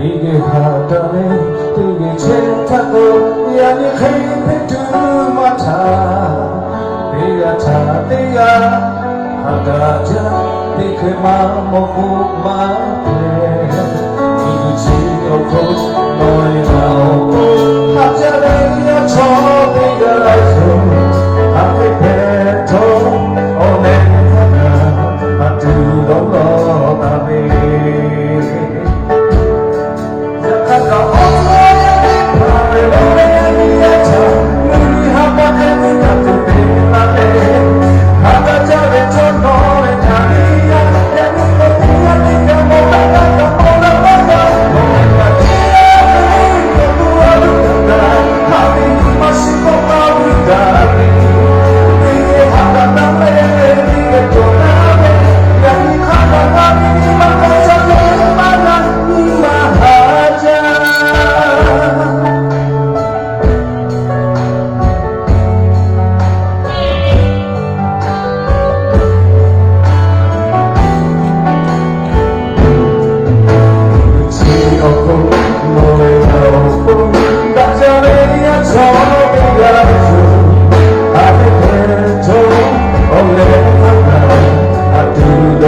Nige hadane tuge chetago yani khaype mata Tiga tiga hadaja dikhe moku mate Ichi oko noi naoko hajare ya chode garazo Ake peto one hana atu dolo tabe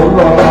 Oh,